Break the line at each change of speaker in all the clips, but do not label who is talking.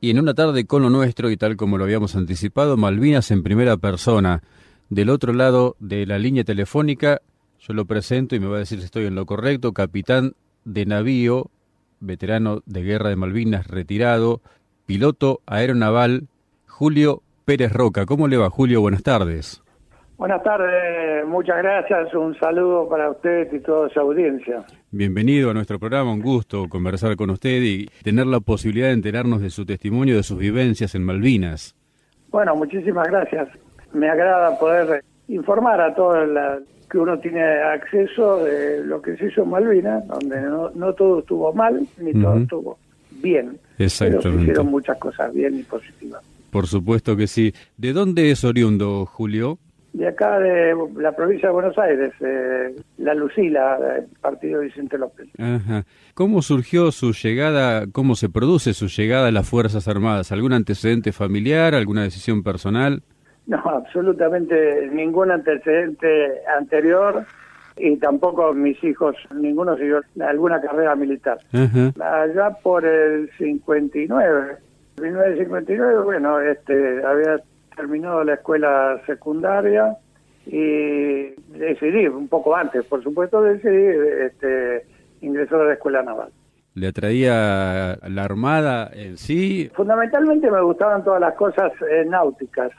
Y en una tarde con lo nuestro, y tal como lo habíamos anticipado, Malvinas en primera persona. Del otro lado de la línea telefónica, yo lo presento y me va a decir si estoy en lo correcto, capitán de navío, veterano de guerra de Malvinas, retirado, piloto aeronaval, Julio Pérez Roca. ¿Cómo le va, Julio? Buenas tardes.
Buenas tardes, muchas gracias, un saludo para usted y toda su audiencia.
Bienvenido a nuestro programa, un gusto conversar con usted y tener la posibilidad de enterarnos de su testimonio, de sus vivencias en Malvinas.
Bueno, muchísimas gracias. Me agrada poder informar a todos que uno tiene acceso de lo que se hizo en Malvinas, donde no todo estuvo mal, ni todo estuvo bien.
Exactamente.
Pero se hicieron muchas cosas bien y positivas.
Por supuesto que sí. ¿De dónde es oriundo, Julio?
De acá, de la provincia de Buenos Aires, La Lucila, partido Vicente López.
Ajá. ¿Cómo surgió su llegada, cómo se produce su llegada a las Fuerzas Armadas? ¿Algún antecedente familiar, alguna decisión personal?
No, absolutamente ningún antecedente anterior y tampoco mis hijos, ninguno siguió alguna carrera militar.
Ajá.
Allá por el 59, 1959, bueno, había terminado la escuela secundaria y decidí, un poco antes, por supuesto, ingresar a la escuela naval.
¿Le atraía la Armada en sí?
Fundamentalmente me gustaban todas las cosas náuticas.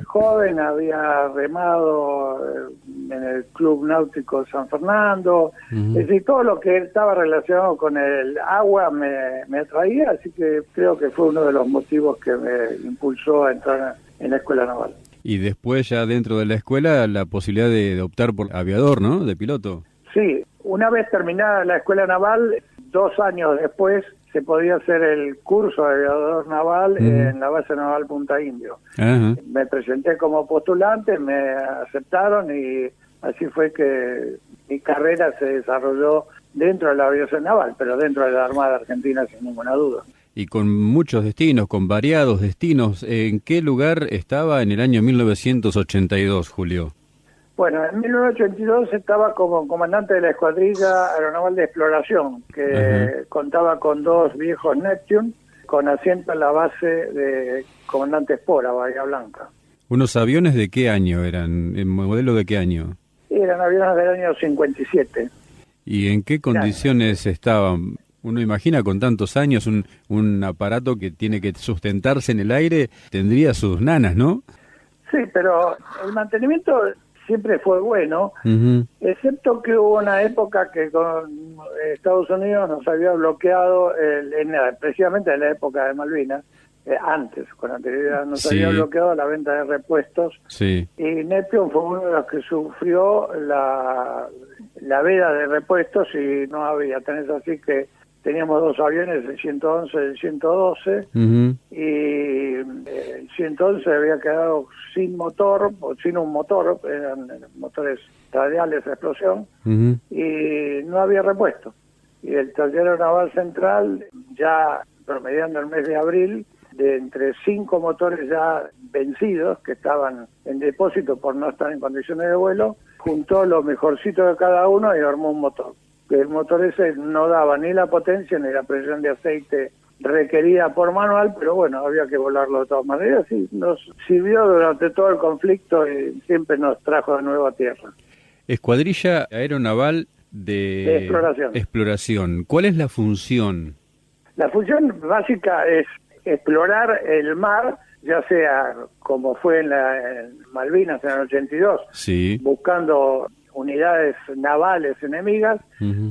Joven había remado en el Club Náutico San Fernando, es decir, todo lo que estaba relacionado con el agua me atraía, así que creo que fue uno de los motivos que me impulsó a entrar en la escuela naval.
Y después ya dentro de la escuela la posibilidad de optar por aviador, ¿no? De piloto.
Sí, una vez terminada la escuela naval, 2 años después se podía hacer el curso de aviador naval en la base naval Punta Indio.
Ajá.
Me presenté como postulante, me aceptaron y así fue que mi carrera se desarrolló dentro de la aviación naval, pero dentro de la Armada Argentina sin ninguna duda.
Y con muchos destinos, con variados destinos. ¿En qué lugar estaba en el año 1982, Julio?
Bueno, en 1982 estaba como comandante de la Escuadrilla Aeronaval de Exploración, que contaba con 2 viejos Neptune, con asiento en la base de Comandante Espora, Bahía Blanca.
¿Unos aviones de qué año eran? ¿En modelo de qué año?
Eran aviones del año 57.
¿Y en qué condiciones estaban? Uno imagina con tantos años un aparato que tiene que sustentarse en el aire, tendría sus nanas, ¿no?
Sí, pero el mantenimiento siempre fue bueno, excepto que hubo una época que con Estados Unidos nos había bloqueado, precisamente en la época de Malvinas, antes, con anterioridad, nos había bloqueado la venta de repuestos, y Neptune fue uno de los que sufrió la veda de repuestos y no había, tenés así que teníamos 2 aviones, el 111 y el 112, y el 111 había quedado sin motor, o sin un motor, eran motores radiales de explosión, y no había repuesto. Y el taller naval central, ya promediando el mes de abril, de entre 5 motores ya vencidos, que estaban en depósito por no estar en condiciones de vuelo, juntó lo mejorcito de cada uno y armó un motor. El motor ese no daba ni la potencia ni la presión de aceite requerida por manual, pero bueno, había que volarlo de todas maneras y nos sirvió durante todo el conflicto y siempre nos trajo de nuevo a tierra.
Escuadrilla Aeronaval de Exploración. ¿Cuál es la función?
La función básica es explorar el mar, ya sea como fue en Malvinas en el 82, buscando unidades navales enemigas,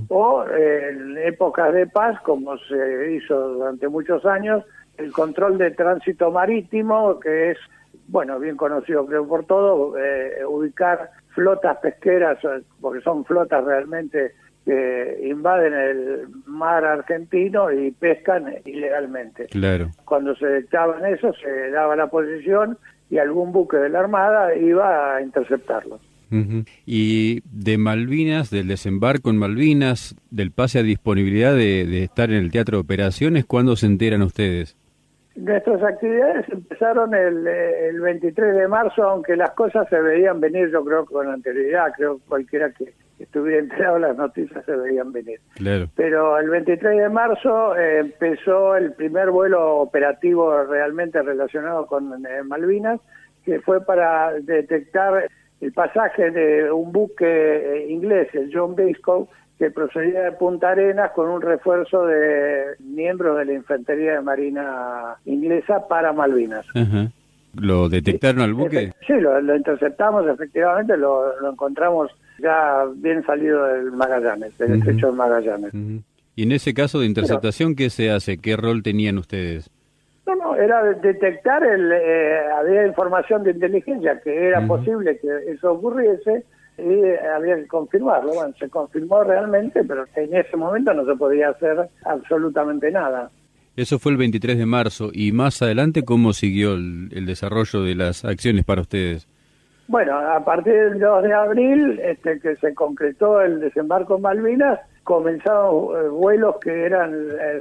o en épocas de paz, como se hizo durante muchos años, el control de tránsito marítimo, que es, bueno, bien conocido creo por todo, ubicar flotas pesqueras, porque son flotas realmente que invaden el mar argentino y pescan ilegalmente.
Claro.
Cuando se detectaban eso, se daba la posición y algún buque de la Armada iba a interceptarlos.
Y de Malvinas, del desembarco en Malvinas, del pase a disponibilidad de estar en el teatro de operaciones, ¿cuándo se enteran ustedes?
Nuestras actividades empezaron el 23 de marzo, aunque las cosas se veían venir, yo creo, con anterioridad. Creo que cualquiera que estuviera enterado, las noticias se veían venir.
Claro.
Pero el 23 de marzo empezó el primer vuelo operativo realmente relacionado con Malvinas, que fue para detectar el pasaje de un buque inglés, el John Biscoe, que procedía de Punta Arenas con un refuerzo de miembros de la Infantería de Marina inglesa para Malvinas.
Ajá. ¿Lo detectaron al buque?
Sí, lo interceptamos, efectivamente, lo encontramos ya bien salido del Magallanes, del estrecho de Magallanes.
Y en ese caso de interceptación, ¿qué se hace? ¿Qué rol tenían ustedes?
No, era detectar, había información de inteligencia que era posible que eso ocurriese y había que confirmarlo. Bueno, se confirmó realmente, pero en ese momento no se podía hacer absolutamente nada.
Eso fue el 23 de marzo. ¿Y más adelante cómo siguió el desarrollo de las acciones para ustedes?
Bueno, a partir del 2 de abril, que se concretó el desembarco en Malvinas, comenzaron vuelos que eran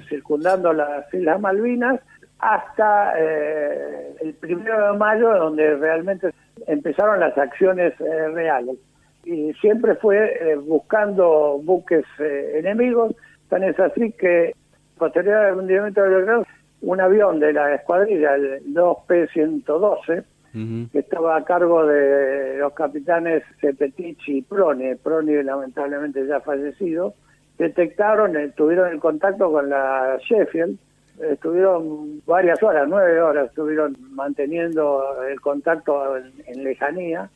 circundando las Islas Malvinas hasta el 1 de mayo, donde realmente empezaron las acciones reales. Y siempre fue buscando buques enemigos. Tan es así que posterior al hundimiento del Belgrano, un avión de la escuadrilla, el 2P-112, que estaba a cargo de los capitanes Cepetich y Proni lamentablemente ya fallecido, detectaron, tuvieron el contacto con la Sheffield, estuvieron varias horas, 9 horas, estuvieron manteniendo el contacto en lejanía,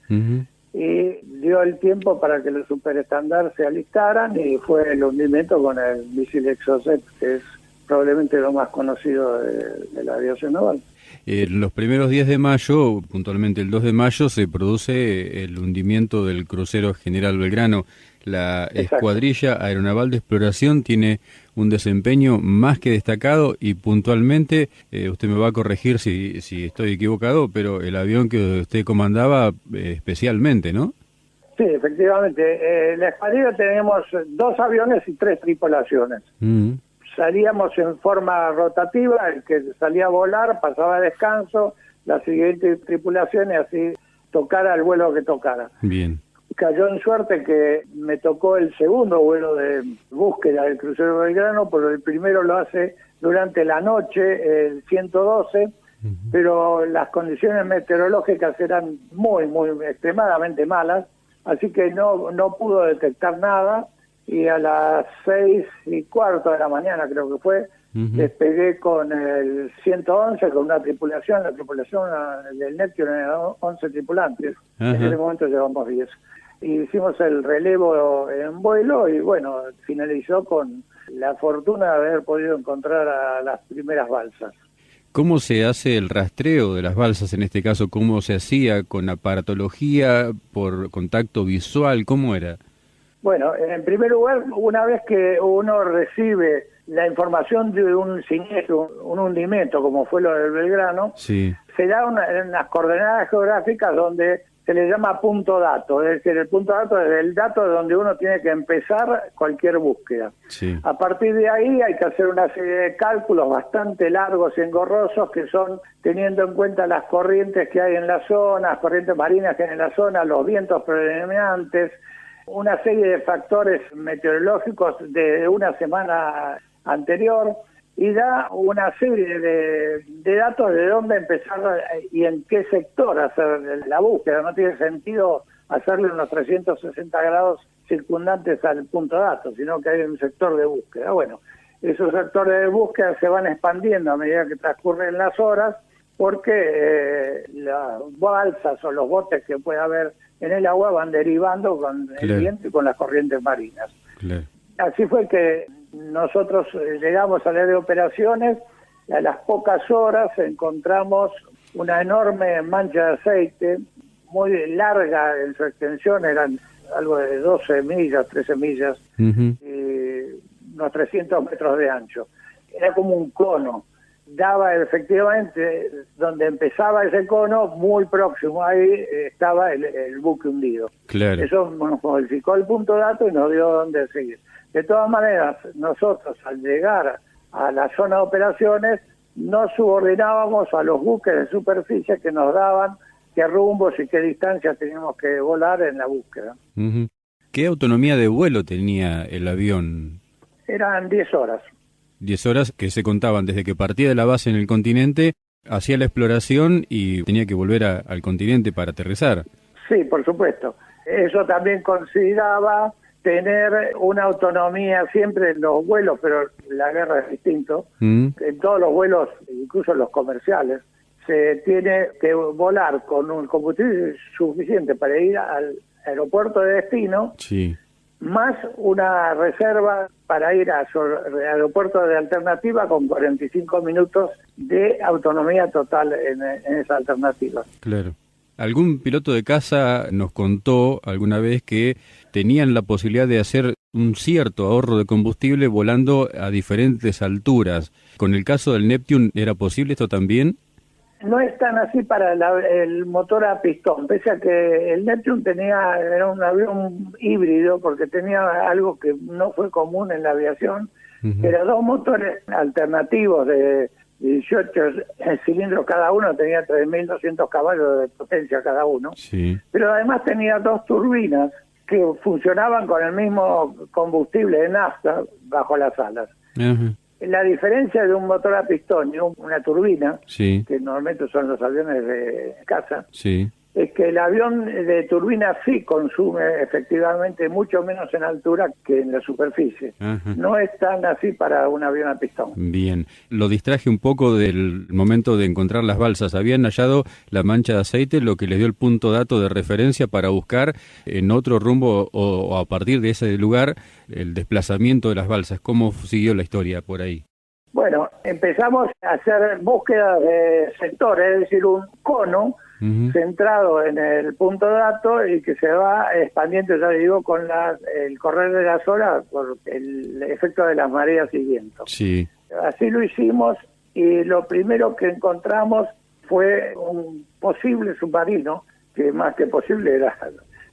y dio el tiempo para que los superestándares se alistaran, y fue el hundimiento con el misil Exocet, que es probablemente lo más conocido de la aviación naval.
Los primeros días de mayo, puntualmente el 2 de mayo, se produce el hundimiento del crucero General Belgrano. La escuadrilla aeronaval de exploración tiene un desempeño más que destacado y puntualmente, usted me va a corregir si estoy equivocado, pero el avión que usted comandaba especialmente, ¿no?
Sí, efectivamente. La escuadrilla tenemos 2 aviones y 3 tripulaciones. Salíamos en forma rotativa, el que salía a volar pasaba a descanso, la siguiente tripulación y así tocara el vuelo que tocara.
Bien.
Cayó en suerte que me tocó el segundo vuelo de búsqueda del crucero Belgrano, pero el primero lo hace durante la noche, el 112, pero las condiciones meteorológicas eran muy extremadamente malas, así que no pudo detectar nada. Y a las 6:15 de la mañana, creo que fue, despegué con el 111, con una tripulación. La tripulación del Neptune era 11 tripulantes. En ese momento llevamos 10. Y hicimos el relevo en vuelo y, bueno, finalizó con la fortuna de haber podido encontrar a las primeras balsas.
¿Cómo se hace el rastreo de las balsas en este caso? ¿Cómo se hacía? ¿Con aparatología? ¿Por contacto visual? ¿Cómo era?
Bueno, en primer lugar, una vez que uno recibe la información de un siniestro, un hundimiento, como fue lo del Belgrano,
sí,
se da unas coordenadas geográficas donde se le llama punto dato, es decir, el punto dato es el dato de donde uno tiene que empezar cualquier búsqueda.
Sí.
A partir de ahí hay que hacer una serie de cálculos bastante largos y engorrosos que son teniendo en cuenta las corrientes que hay en la zona, las corrientes marinas que hay en la zona, los vientos predominantes, una serie de factores meteorológicos de una semana anterior, y da una serie de datos de dónde empezar y en qué sector hacer la búsqueda. No tiene sentido hacerle unos 360 grados circundantes al punto dato, sino que hay un sector de búsqueda. Bueno, esos sectores de búsqueda se van expandiendo a medida que transcurren las horas, porque las balsas o los botes que pueda haber en el agua van derivando con el viento y con las corrientes marinas. Así fue que nosotros llegamos al área de operaciones, y a las pocas horas encontramos una enorme mancha de aceite, muy larga en su extensión, eran algo de 12 millas, 13 millas, y unos 300 metros de ancho. Era como un cono. Daba efectivamente, donde empezaba ese cono, muy próximo, ahí estaba el buque hundido. Eso nos modificó el punto dato y nos dio dónde seguir. De todas maneras, nosotros al llegar a la zona de operaciones, nos subordinábamos a los buques de superficie que nos daban qué rumbos y qué distancias teníamos que volar en la búsqueda.
¿Qué autonomía de vuelo tenía el avión?
Eran 10 horas.
10 horas que se contaban desde que partía de la base en el continente, hacía la exploración y tenía que volver al continente para aterrizar.
Sí, por supuesto. Eso también consideraba tener una autonomía siempre en los vuelos, pero la guerra es distinto. En todos los vuelos, incluso los comerciales, se tiene que volar con un combustible suficiente para ir al aeropuerto de destino,
sí,
más una reserva para ir al aeropuerto de alternativa con 45 minutos de autonomía total en esa alternativa.
Claro. Algún piloto de caza nos contó alguna vez que tenían la posibilidad de hacer un cierto ahorro de combustible volando a diferentes alturas. ¿Con el caso del Neptune era posible esto también?
No es tan así para el motor a pistón, pese a que el Neptune era un avión híbrido, porque tenía algo que no fue común en la aviación, que eran 2 motores alternativos de 18 cilindros cada uno, tenía 3.200 caballos de potencia cada uno,
sí,
pero además tenía 2 turbinas que funcionaban con el mismo combustible de nafta bajo las alas.
Ajá.
La diferencia de un motor a pistón y una turbina,
sí,
que normalmente son los aviones de caza,
sí,
es que el avión de turbina sí consume efectivamente mucho menos en altura que en la superficie.
ajá.
No es tan así para un avión a pistón.
Bien, lo distraje un poco del momento de encontrar las balsas. Habían hallado la mancha de aceite, lo que les dio el punto dato de referencia para buscar en otro rumbo o a partir de ese lugar el desplazamiento de las balsas. ¿Cómo siguió la historia por ahí?
Bueno, empezamos a hacer búsqueda de sectores, es decir, un cono centrado en el punto dato y que se va expandiendo, ya digo, con el correr de las horas por el efecto de las mareas y vientos.
Sí.
Así lo hicimos y lo primero que encontramos fue un posible submarino, que más que posible era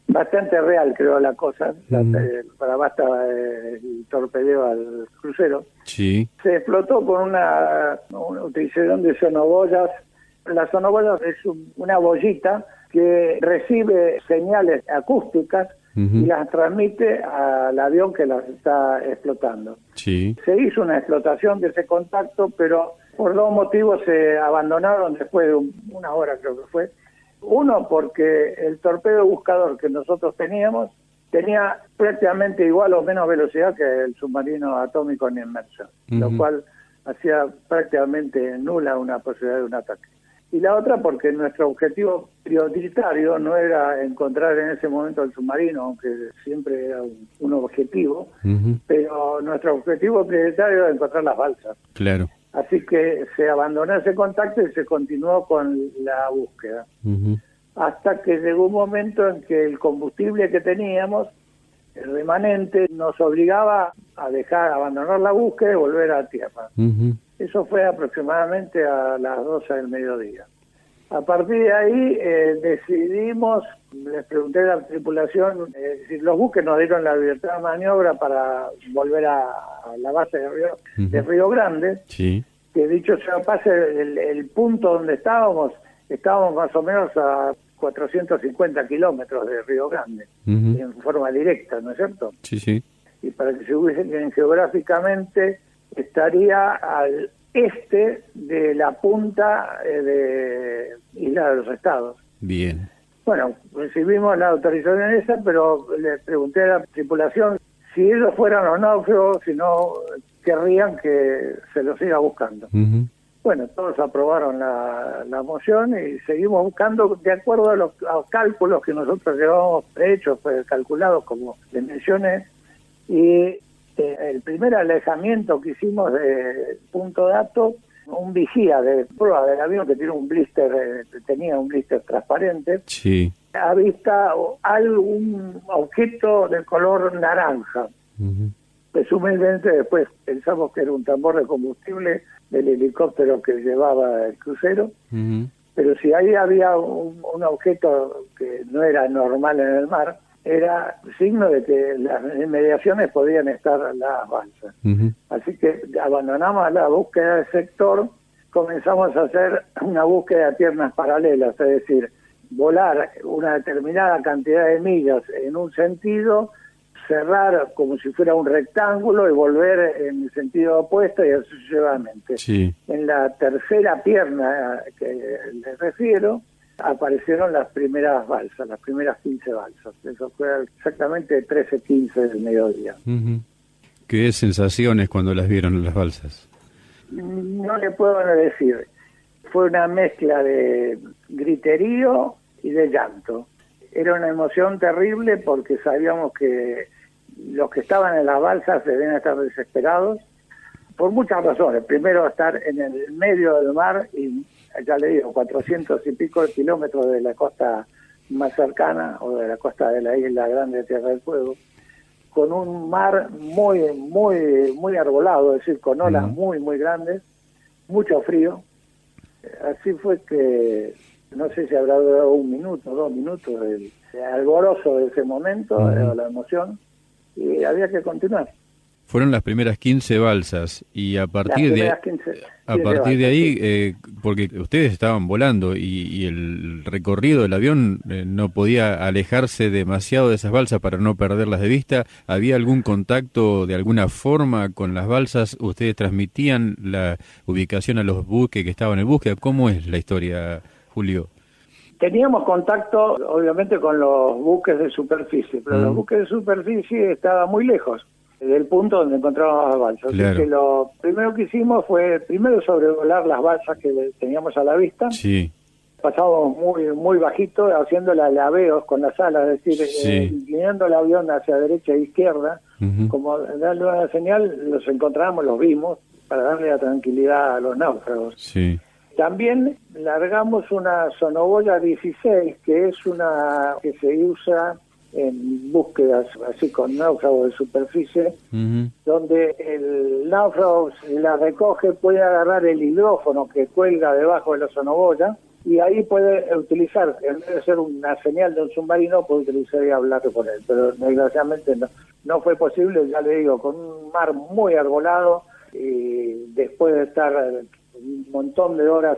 bastante real, creo, la cosa, para basta el torpedeo al crucero.
Sí.
Se explotó con una utilización de sonoboyas. La sonoboya es una boyita que recibe señales acústicas y las transmite al avión que las está explotando.
Sí.
Se hizo una explotación de ese contacto, pero por 2 motivos se abandonaron después de una hora, creo que fue. Uno, porque el torpedo buscador que nosotros teníamos tenía prácticamente igual o menos velocidad que el submarino atómico en inmersión, lo cual hacía prácticamente nula una posibilidad de un ataque. Y la otra, porque nuestro objetivo prioritario no era encontrar en ese momento el submarino, aunque siempre era un objetivo, pero nuestro objetivo prioritario era encontrar las balsas.
Claro.
Así que se abandonó ese contacto y se continuó con la búsqueda. Hasta que llegó un momento en que el combustible que teníamos, el remanente, nos obligaba a abandonar la búsqueda y volver a tierra. Eso fue aproximadamente a las 12 del mediodía. A partir de ahí decidimos, les pregunté a la tripulación, si los buques nos dieron la libertad de maniobra para volver a la base de Río Grande,
sí,
que dicho sea pase, el punto donde estábamos más o menos a 450 kilómetros de Río Grande, en forma directa, ¿no es cierto?
Sí, sí.
Y para que se ubiquen geográficamente, estaría al este de la punta de Isla de los Estados.
Bien.
Bueno, recibimos la autorización esa, pero le pregunté a la tripulación si ellos fueran los náufragos, si no querrían que se los siga buscando. Bueno, todos aprobaron la moción y seguimos buscando de acuerdo a los cálculos que nosotros llevábamos hechos, calculados, como les mencioné, y el primer alejamiento que hicimos de punto dato, un vigía de prueba del avión que tenía un blister transparente,
sí,
avista algún objeto de color naranja. Presumiblemente después pensamos que era un tambor de combustible del helicóptero que llevaba el crucero, pero si ahí había un objeto que no era normal en el mar, era signo de que las inmediaciones podían estar las balsas. Así que abandonamos la búsqueda del sector, comenzamos a hacer una búsqueda de piernas paralelas, es decir, volar una determinada cantidad de millas en un sentido cerrar como si fuera un rectángulo y volver en el sentido opuesto y así sucesivamente.
Sí.
En la tercera pierna que les refiero, aparecieron las primeras balsas, las primeras 15 balsas. Eso fue exactamente 13:15 del mediodía.
¿Qué sensaciones cuando las vieron las balsas?
No le puedo decir. Fue una mezcla de griterío y de llanto. Era una emoción terrible porque sabíamos que los que estaban en las balsas debían estar desesperados por muchas razones. Primero, estar en el medio del mar y, ya le digo, 400 y pico de kilómetros de la costa más cercana o de la costa de la isla grande de Tierra del Fuego, con un mar muy arbolado, es decir, con olas muy grandes, mucho frío. Así fue que, no sé si habrá durado 1 minuto, 2 minutos, el alborozo de ese momento, la emoción, y había que continuar.
Fueron las primeras 15 balsas y a partir de ahí, porque ustedes estaban volando y el recorrido del avión no podía alejarse demasiado de esas balsas para no perderlas de vista. ¿Había algún contacto de alguna forma con las balsas? ¿Ustedes transmitían la ubicación a los buques que estaban en búsqueda? ¿Cómo es la historia, Julio?
Teníamos contacto, obviamente, con los buques de superficie, pero los buques de superficie estaban muy lejos del punto donde encontrábamos las balsas.
Claro.
Así que lo primero que hicimos fue primero sobrevolar las balsas que teníamos a la vista.
Sí.
Pasábamos muy bajito, haciendo alabeos con las alas, es decir, inclinando el avión hacia derecha e izquierda, como darle una señal, los encontramos, los vimos, para darle la tranquilidad a los náufragos.
Sí.
También largamos una sonoboya 16, que es una que se usa en búsquedas así con náufragos de superficie, donde el náufrago, si la recoge, puede agarrar el hidrófono que cuelga debajo de la sonoboya y ahí puede utilizar, en vez de ser una señal de un submarino, puede utilizar y hablar por él. Pero desgraciadamente no fue posible, ya le digo, con un mar muy arbolado y después de estar un montón de horas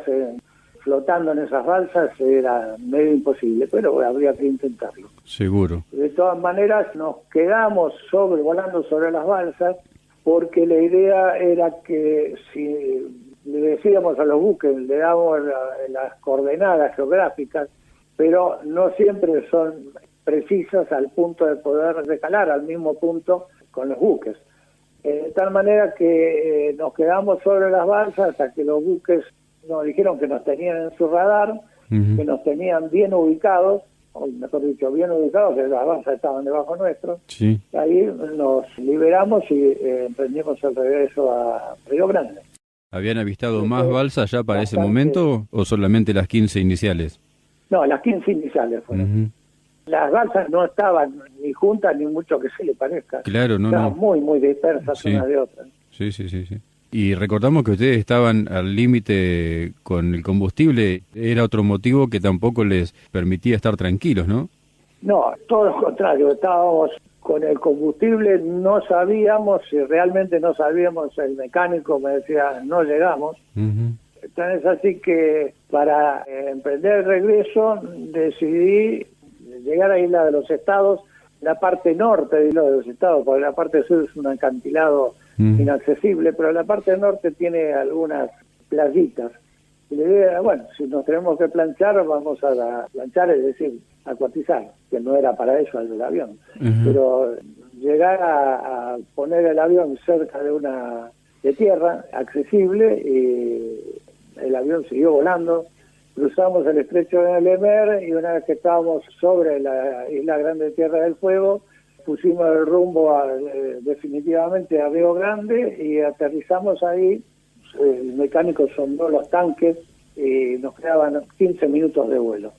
flotando en esas balsas era medio imposible, pero habría que intentarlo.
Seguro.
De todas maneras nos quedamos volando sobre las balsas porque la idea era que si le decíamos a los buques, le damos las coordenadas geográficas, pero no siempre son precisas al punto de poder recalar al mismo punto con los buques. De tal manera que nos quedamos sobre las balsas hasta que los buques nos dijeron que nos tenían en su radar, que nos tenían bien ubicados, o mejor dicho, bien ubicados, que las balsas estaban debajo nuestro. Sí. Ahí nos liberamos y emprendimos el regreso a Río Grande.
¿Habían avistado más balsas ya para ese momento o solamente las 15 iniciales?
No, las 15 iniciales fueron. Las balsas no estaban ni juntas ni mucho que se le parezca.
Claro,
estaban muy dispersas unas de otras.
Sí. Y recordamos que ustedes estaban al límite con el combustible. Era otro motivo que tampoco les permitía estar tranquilos, ¿no? No,
todo lo contrario. Estábamos con el combustible, no sabíamos, si realmente no sabíamos, el mecánico me decía, no llegamos. Entonces, así que para emprender el regreso decidí llegar a Isla de los Estados, la parte norte de Isla de los Estados, porque la parte sur es un acantilado inaccesible, pero la parte norte tiene algunas playitas. Y la idea era, bueno, si nos tenemos que planchar, vamos a planchar, es decir, acuatizar, que no era para eso el avión. Pero llegar a poner el avión cerca de tierra, accesible, y el avión siguió volando. Cruzamos el estrecho de Lemer y una vez que estábamos sobre la isla grande de Tierra del Fuego, pusimos el rumbo definitivamente a Río Grande y aterrizamos ahí. El mecánico sondó los tanques y nos quedaban 15 minutos de vuelo.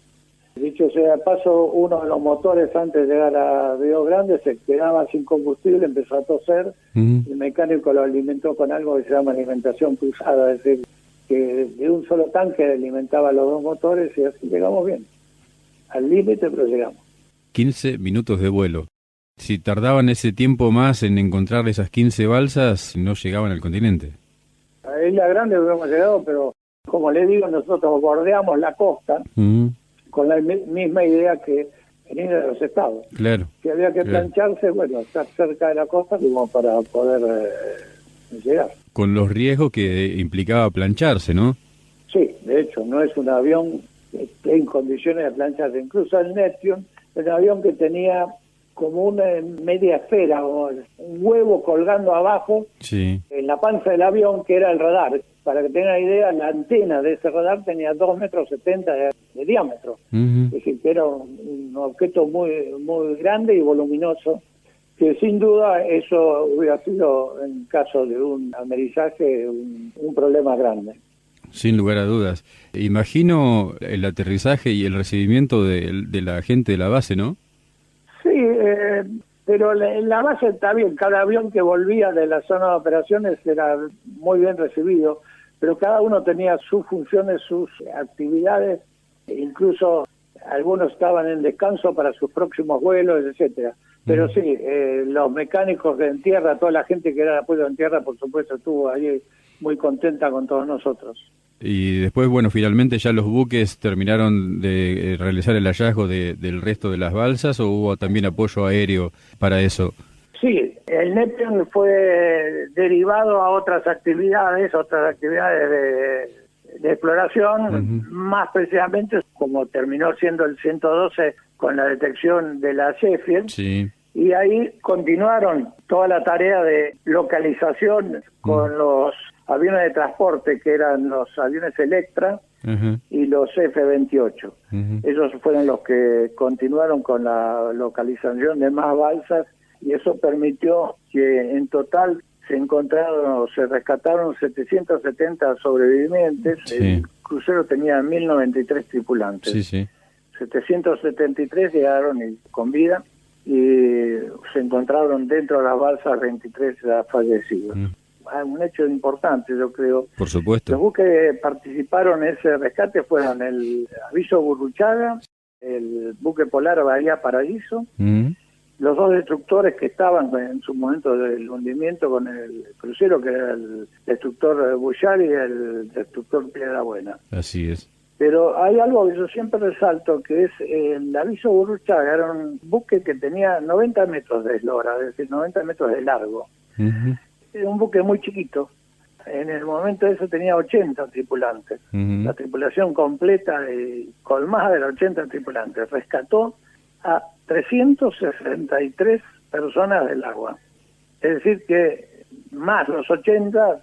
Dicho sea de paso, uno de los motores antes de llegar a Río Grande se quedaba sin combustible, empezó a toser. El mecánico lo alimentó con algo que se llama alimentación cruzada, es decir, que de un solo tanque alimentaba los dos motores y así llegamos bien. Al límite, pero llegamos. 15 minutos de vuelo. Si tardaban ese tiempo más en encontrar esas 15 balsas, no llegaban al continente. A Isla Grande hubiéramos llegado, pero como les digo, nosotros bordeamos la costa con la misma idea que en ir a los estados.
Claro.
Si había que
Claro.
plancharse, bueno, estar cerca de la costa como para poder llegar.
Con los riesgos que implicaba plancharse, ¿no?
Sí, de hecho, no es un avión que esté en condiciones de plancharse. Incluso el Neptune es un avión que tenía como una media esfera o un huevo colgando abajo
Sí.
en la panza del avión, que era el radar. Para que tengan una idea, la antena de ese radar tenía 2,70 metros de diámetro.
Ujú.
Es decir, que era un objeto muy, muy grande y voluminoso, que sin duda eso hubiera sido, en caso de un amerizaje, un problema grande.
Sin lugar a dudas. Imagino el aterrizaje y el recibimiento de la gente de la base, ¿no?
Sí, pero en la base está bien, cada avión que volvía de la zona de operaciones era muy bien recibido, pero cada uno tenía sus funciones, sus actividades, e incluso algunos estaban en descanso para sus próximos vuelos, etcétera. Pero sí, los mecánicos en tierra, toda la gente que era de apoyo en tierra, por supuesto, estuvo allí muy contenta con todos nosotros.
Y después, bueno, finalmente ya los buques terminaron de realizar el hallazgo del resto de las balsas, ¿o hubo también apoyo aéreo para eso?
Sí, el Neptune fue derivado a otras actividades de exploración, más precisamente como terminó siendo el 112 con la detección de la Sheffield,
Sí.
y ahí continuaron toda la tarea de localización con los aviones de transporte, que eran los aviones Electra
Ajá.
y los F-28.
Ujú.
Ellos fueron los que continuaron con la localización de más balsas, y eso permitió que en total se rescataron 770 sobrevivientes.
Sí.
El crucero tenía 1093 tripulantes.
Sí, sí.
773 llegaron con vida y se encontraron dentro de las balsas 23 ya fallecidos. Un hecho importante, yo creo.
Por supuesto.
Los buques que participaron en ese rescate fueron el Aviso Burruchaga, el buque polar Bahía Paraíso,
Ujú.
los dos destructores que estaban en su momento del hundimiento con el crucero, que era el destructor Bullard y el destructor Piedra Buena.
Así es.
Pero hay algo que yo siempre resalto, que es el Aviso Burruchaga, era un buque que tenía 90 metros de eslora, es decir, 90 metros de largo.
Ujú.
Era un buque muy chiquito. En el momento de eso tenía 80 tripulantes.
Ujú.
La tripulación completa, colmada de los 80 tripulantes, rescató a 363 personas del agua. Es decir que más los 80,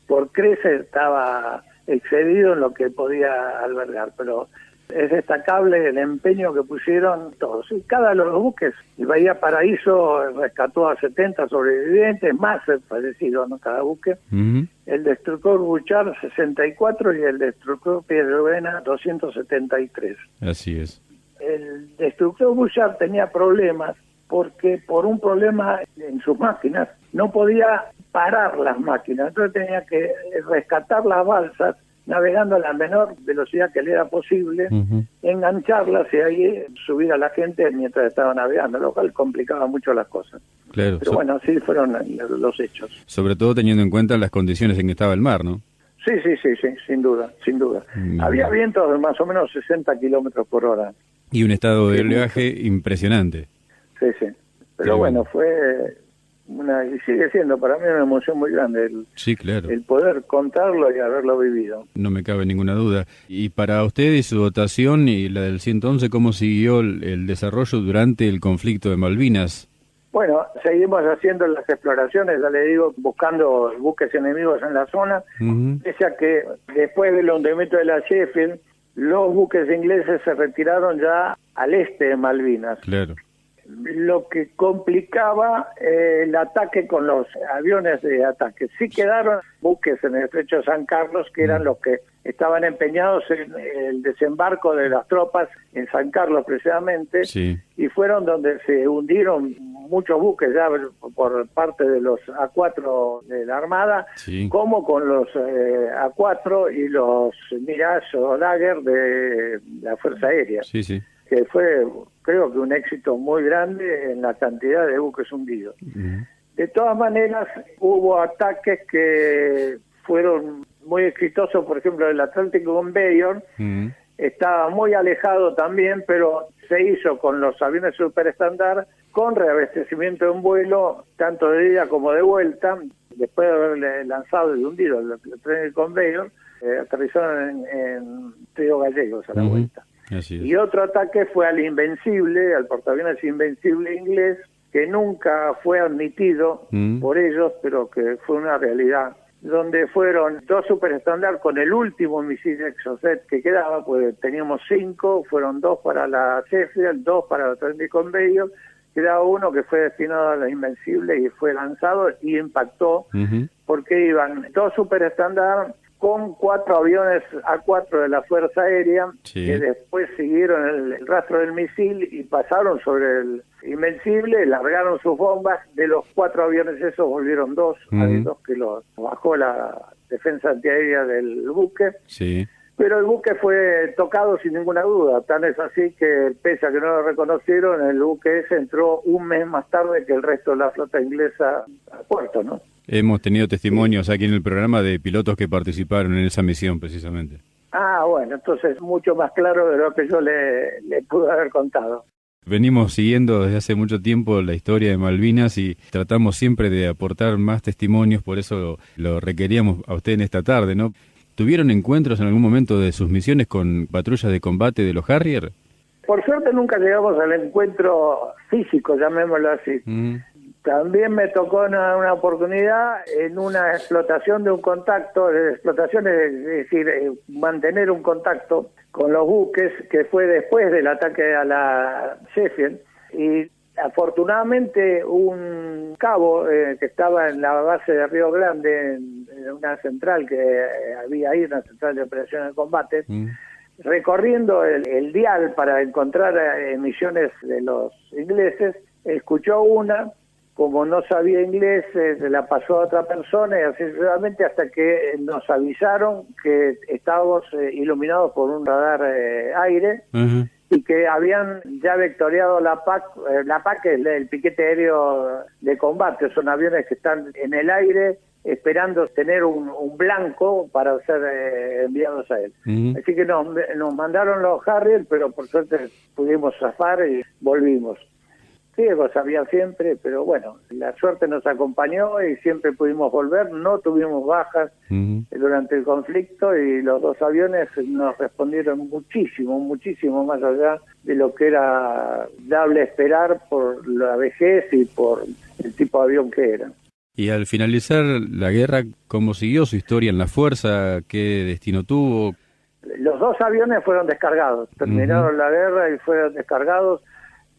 por creces estaba excedido en lo que podía albergar, pero es destacable el empeño que pusieron todos. Y cada de los buques, el Bahía Paraíso rescató a 70 sobrevivientes, más fallecidos, ¿no? Cada buque.
Ujú.
El destructor Buchar 64 y el destructor Piedra 273.
Así es.
El destructor Buchar tenía problemas porque por un problema en sus máquinas no podía parar las máquinas, entonces tenía que rescatar las balsas navegando a la menor velocidad que le era posible,
Ujú.
engancharlas y ahí subir a la gente mientras estaba navegando, lo cual complicaba mucho las cosas.
Claro.
Pero bueno, así fueron los hechos.
Sobre todo teniendo en cuenta las condiciones en que estaba el mar, ¿no?
Sí, sin duda, sin duda. Había vientos de más o menos 60 kilómetros por hora.
Y un estado de
Sí,
oleaje impresionante.
Sí. Pero
Qué
bueno, fue y sigue siendo para mí una emoción muy grande
Sí, claro.
el poder contarlo y haberlo vivido.
No me cabe ninguna duda. Y para usted y su dotación y la del 111, ¿cómo siguió el desarrollo durante el conflicto de Malvinas?
Bueno, seguimos haciendo las exploraciones, ya le digo, buscando buques enemigos en la zona,
Ujú.
pese a que después del hundimiento de la Sheffield, los buques ingleses se retiraron ya al este de Malvinas,
Claro.
lo que complicaba el ataque con los aviones de ataque. Sí quedaron buques en el estrecho de San Carlos, que eran los que estaban empeñados en el desembarco de las tropas en San Carlos precisamente,
Sí.
y fueron donde se hundieron muchos buques ya por parte de los A4 de la Armada,
Sí.
como con los A4 y los Mirage o Dagger de la Fuerza Aérea,
Sí, sí.
que fue, creo que un éxito muy grande en la cantidad de buques hundidos.
Ujú.
De todas maneras, hubo ataques que fueron muy exitosos, por ejemplo, el Atlantic Conveyor,
Ujú.
estaba muy alejado también, pero se hizo con los aviones superestándar con reabastecimiento en vuelo, tanto de ida como de vuelta, después de haberle lanzado y hundido el tren del Conveyor, aterrizaron en Río Gallegos a la vuelta. Y otro ataque fue al Invencible, al portaaviones Invencible inglés, que nunca fue admitido por ellos, pero que fue una realidad, donde fueron 2 superestándar con el último misil Exocet que quedaba, pues teníamos 5, fueron 2 para la Sheffield, 2 para el tren de Conveyor, quedaba uno que fue destinado a la Invencible y fue lanzado y impactó, porque iban 2 superestándar con 4 aviones A4 de la Fuerza Aérea, que después siguieron el rastro del misil y pasaron sobre el Invencible, largaron sus bombas. De los 4 aviones esos volvieron 2, hay 2 que los bajó la defensa antiaérea del buque. Pero el buque fue tocado sin ninguna duda, tan es así que pese a que no lo reconocieron, el buque ese entró un mes más tarde que el resto de la flota inglesa al puerto, ¿no?
Hemos tenido testimonios aquí en el programa de pilotos que participaron en esa misión precisamente.
Ah, bueno, entonces mucho más claro de lo que yo le pude haber contado.
Venimos siguiendo desde hace mucho tiempo la historia de Malvinas y tratamos siempre de aportar más testimonios, por eso lo requeríamos a usted en esta tarde, ¿no? ¿Tuvieron encuentros en algún momento de sus misiones con patrullas de combate de los Harrier?
Por suerte nunca llegamos al encuentro físico, llamémoslo así. También me tocó una oportunidad en una explotación de un contacto, explotación es decir, mantener un contacto con los buques, que fue después del ataque a la Sheffield, y afortunadamente un cabo que estaba en la base de Río Grande, en una central que había ahí, una central de operaciones de combate, recorriendo el dial para encontrar emisiones de los ingleses, escuchó una, como no sabía inglés, se la pasó a otra persona y así sucesivamente hasta que nos avisaron que estábamos iluminados por un radar aire y que habían ya vectoreado la PAC que es el piquete aéreo de combate, son aviones que están en el aire esperando tener un blanco para ser enviados a él. Así que nos mandaron los Harrier, pero por suerte pudimos zafar y volvimos. Ciegos había siempre, pero bueno, la suerte nos acompañó y siempre pudimos volver, no tuvimos bajas durante el conflicto y los 2 aviones nos respondieron muchísimo más allá de lo que era dable esperar por la vejez y por el tipo de avión que era.
Y al finalizar la guerra, ¿cómo siguió su historia en la Fuerza? ¿Qué destino tuvo?
Los 2 aviones fueron descargados, terminaron la guerra y fueron descargados.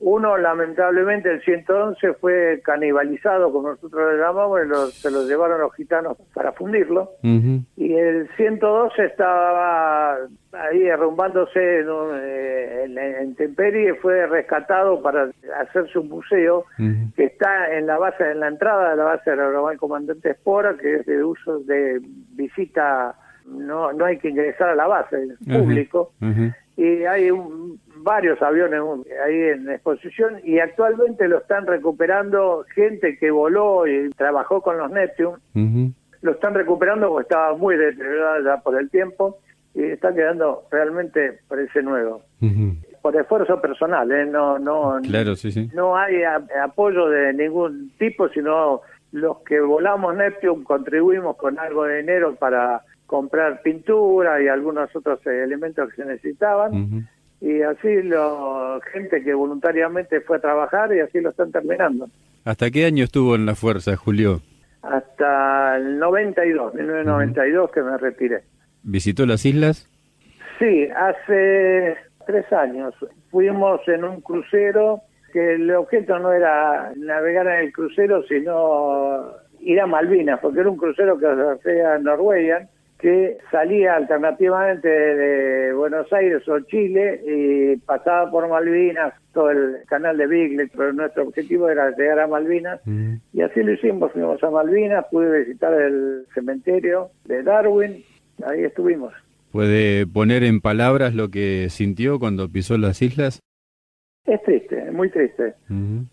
Uno, lamentablemente, el 111 fue canibalizado, como nosotros le llamamos, y se lo llevaron los gitanos para fundirlo. Y el 112 estaba ahí derrumbándose en Temperie, fue rescatado para hacerse un museo que está en la base, en la entrada de la base aeronaval Comandante Espora, que es de uso de visita, no hay que ingresar a la base, es público. Y hay varios aviones ahí en exposición y actualmente lo están recuperando gente que voló y trabajó con los Neptune. Lo están recuperando porque estaba muy deteriorado ya por el tiempo y está quedando realmente, parece nuevo. Por esfuerzo personal,
Claro,
no hay apoyo de ningún tipo, sino los que volamos Neptune contribuimos con algo de dinero para comprar pintura y algunos otros elementos que se necesitaban. Y así gente que voluntariamente fue a trabajar y así lo están terminando.
¿Hasta qué año estuvo en la Fuerza, Julio?
Hasta el 1992 que me retiré.
¿Visitó las islas?
Sí, hace 3 años. Fuimos en un crucero que el objeto no era navegar en el crucero, sino ir a Malvinas, porque era un crucero que hacía Norwegian, que salía alternativamente de Buenos Aires o Chile y pasaba por Malvinas, todo el canal de Beagle, pero nuestro objetivo era llegar a Malvinas y así lo hicimos, fuimos a Malvinas, pude visitar el cementerio de Darwin, ahí estuvimos.
¿Puede poner en palabras lo que sintió cuando pisó las islas?
Es triste, muy triste.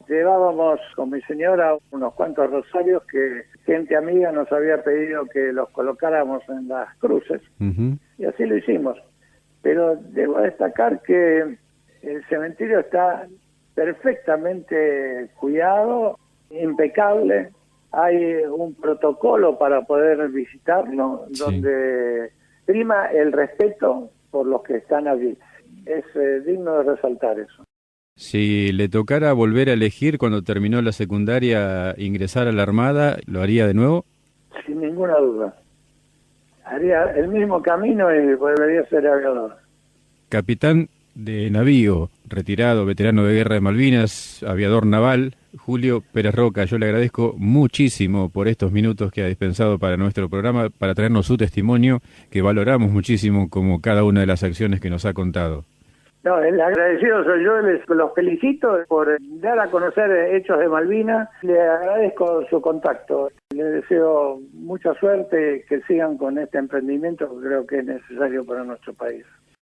Llevábamos con mi señora unos cuantos rosarios que gente amiga nos había pedido que los colocáramos en las cruces. Y así lo hicimos. pero debo destacar que el cementerio está perfectamente cuidado, impecable. Hay un protocolo para poder visitarlo,
Sí.
donde prima el respeto por los que están allí. Es digno de resaltar eso.
Si le tocara volver a elegir cuando terminó la secundaria ingresar a la Armada, ¿lo haría de nuevo?
Sin ninguna duda. Haría el mismo camino y volvería a ser aviador.
Capitán de navío, retirado, veterano de Guerra de Malvinas, aviador naval, Julio Pérez Roca, yo le agradezco muchísimo por estos minutos que ha dispensado para nuestro programa, para traernos su testimonio, que valoramos muchísimo como cada una de las acciones que nos ha contado.
No, el agradecido soy yo, los felicito por dar a conocer hechos de Malvinas, le agradezco su contacto, le deseo mucha suerte, que sigan con este emprendimiento que creo que es necesario para nuestro país.